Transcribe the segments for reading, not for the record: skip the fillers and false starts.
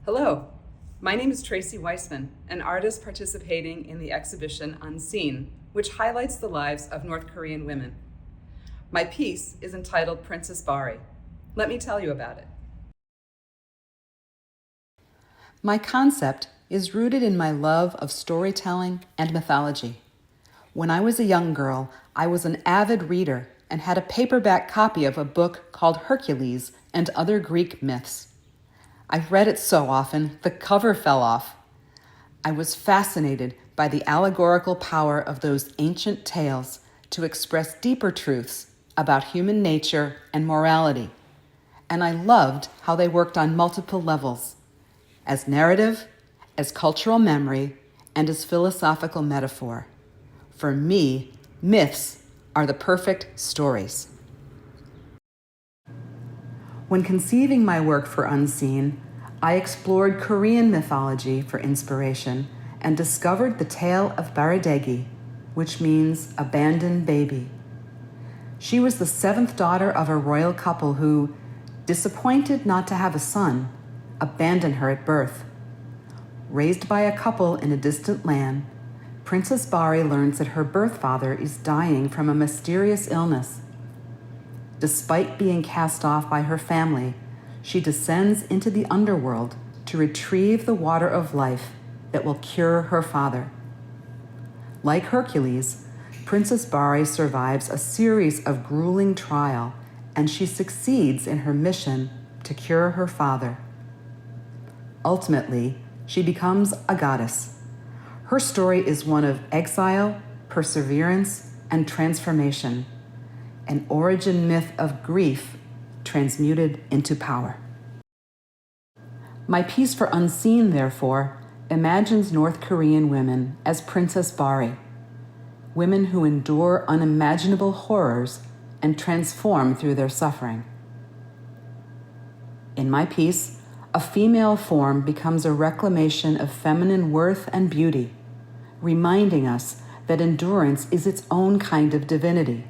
Hello, my name is Tracy Weissman, an artist participating in the exhibition Unseen, which highlights the lives of North Korean women. My piece is entitled Princess Bari. Let me tell you about it. My concept is rooted in my love of storytelling and mythology. When I was a young girl, I was an avid reader and had a paperback copy of a book called Hercules and Other Greek Myths. I read it so often, the cover fell off. I was fascinated by the allegorical power of those ancient tales to express deeper truths about human nature and morality, and I loved how they worked on multiple levels, as narrative, as cultural memory, and as philosophical metaphor. For me, myths are the perfect stories. When conceiving my work for Unseen, I explored Korean mythology for inspiration and discovered the tale of Bari, which means abandoned baby. She was the seventh daughter of a royal couple who, disappointed not to have a son, abandoned her at birth. Raised by a couple in a distant land, Princess Bari learns that her birth father is dying from a mysterious illness. Despite being cast off by her family, she descends into the underworld to retrieve the water of life that will cure her father. Like Hercules, Princess Bari survives a series of grueling trials, and she succeeds in her mission to cure her father. Ultimately, she becomes a goddess. Her story is one of exile, perseverance, and transformation, an origin myth of grief transmuted into power. My piece for Unseen, therefore, imagines North Korean women as Princess Bari, women who endure unimaginable horrors and transform through their suffering. In my piece, a female form becomes a reclamation of feminine worth and beauty, reminding us that endurance is its own kind of divinity.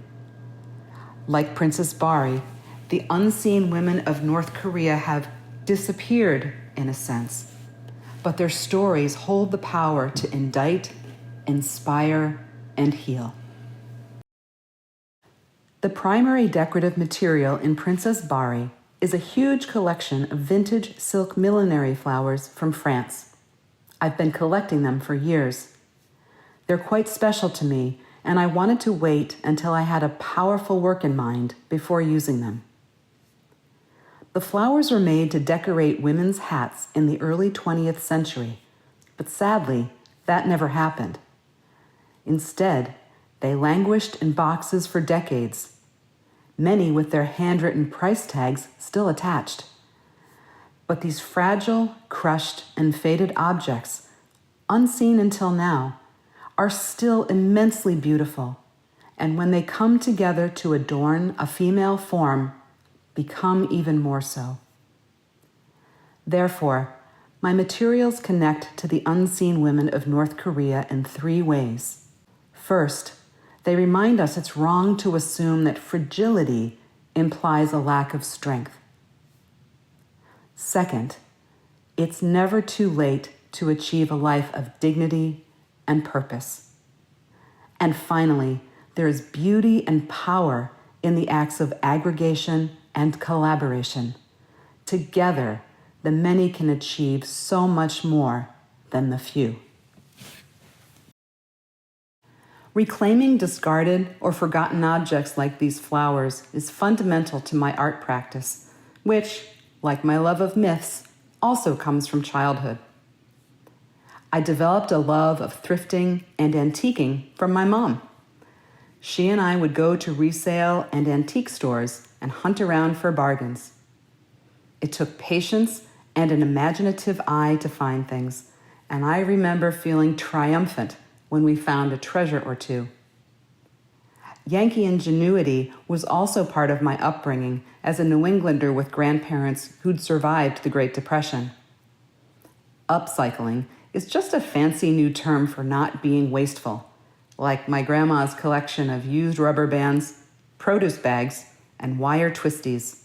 Like Princess Bari, the unseen women of North Korea have disappeared in a sense, but their stories hold the power to indict, inspire, and heal. The primary decorative material in Princess Bari is a huge collection of vintage silk millinery flowers from France. I've been collecting them for years. They're quite special to me, and I wanted to wait until I had a powerful work in mind before using them. The flowers were made to decorate women's hats in the early 20th century, but sadly, that never happened. Instead, they languished in boxes for decades, many with their handwritten price tags still attached. But these fragile, crushed, and faded objects, unseen until now, are still immensely beautiful, and when they come together to adorn a female form, become even more so. Therefore, my materials connect to the unseen women of North Korea in three ways. First, they remind us it's wrong to assume that fragility implies a lack of strength. Second, it's never too late to achieve a life of dignity and purpose. And finally, there is beauty and power in the acts of aggregation and collaboration. Together, the many can achieve so much more than the few. Reclaiming discarded or forgotten objects like these flowers is fundamental to my art practice, which, like my love of myths, also comes from childhood. I developed a love of thrifting and antiquing from my mom. She and I would go to resale and antique stores and hunt around for bargains. It took patience and an imaginative eye to find things, and I remember feeling triumphant when we found a treasure or two. Yankee ingenuity was also part of my upbringing as a New Englander with grandparents who'd survived the Great Depression. Upcycling is just a fancy new term for not being wasteful, like my grandma's collection of used rubber bands, produce bags, and wire twisties.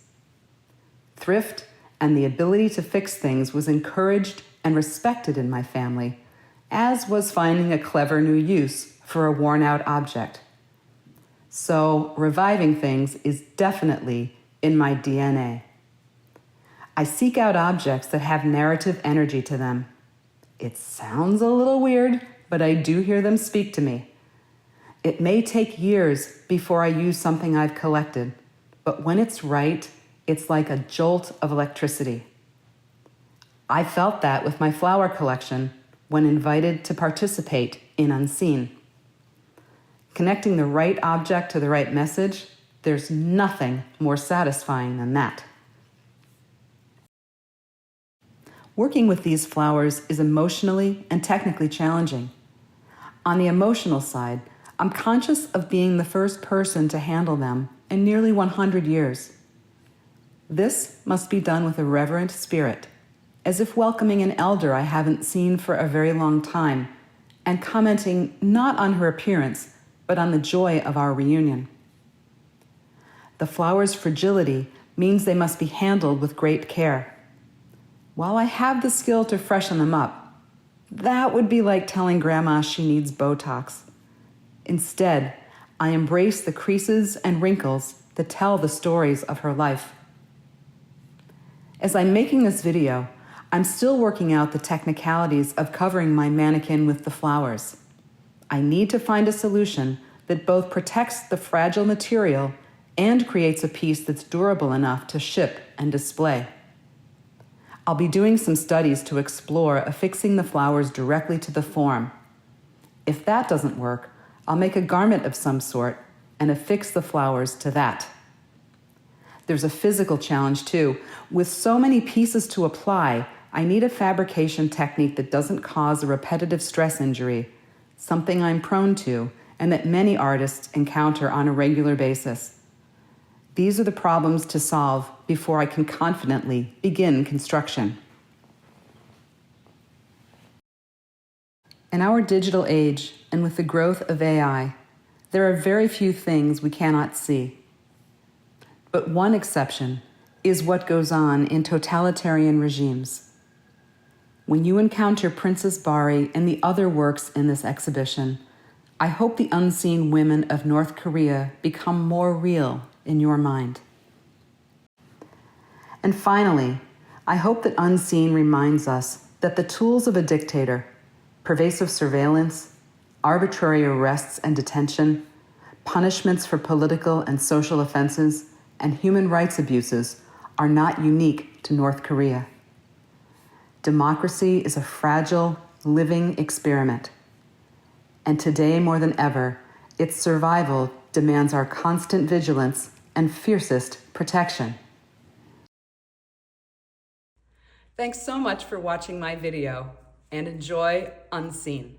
Thrift and the ability to fix things was encouraged and respected in my family, as was finding a clever new use for a worn-out object. So, reviving things is definitely in my DNA. I seek out objects that have narrative energy to them. It sounds a little weird, but I do hear them speak to me. It may take years before I use something I've collected, but when it's right, it's like a jolt of electricity. I felt that with my flower collection when invited to participate in Unseen. Connecting the right object to the right message, there's nothing more satisfying than that. Working with these flowers is emotionally and technically challenging. On the emotional side, I'm conscious of being the first person to handle them in nearly 100 years. This must be done with a reverent spirit, as if welcoming an elder I haven't seen for a very long time, and commenting not on her appearance, but on the joy of our reunion. The flower's fragility means they must be handled with great care. While I have the skill to freshen them up, that would be like telling Grandma she needs Botox. Instead, I embrace the creases and wrinkles that tell the stories of her life. As I'm making this video, I'm still working out the technicalities of covering my mannequin with the flowers. I need to find a solution that both protects the fragile material and creates a piece that's durable enough to ship and display. I'll be doing some studies to explore affixing the flowers directly to the form. If that doesn't work, I'll make a garment of some sort and affix the flowers to that. There's a physical challenge too. With so many pieces to apply, I need a fabrication technique that doesn't cause a repetitive stress injury, something I'm prone to and that many artists encounter on a regular basis. These are the problems to solve before I can confidently begin construction. In our digital age, and with the growth of AI, there are very few things we cannot see. But one exception is what goes on in totalitarian regimes. When you encounter Princess Bari and the other works in this exhibition, I hope the unseen women of North Korea become more real in your mind. And finally, I hope that Unseen reminds us that the tools of a dictator, pervasive surveillance, arbitrary arrests and detention, punishments for political and social offenses, and human rights abuses are not unique to North Korea. Democracy is a fragile, living experiment. And today more than ever, its survival demands our constant vigilance and fiercest protection. Thanks so much for watching my video, and enjoy Unseen.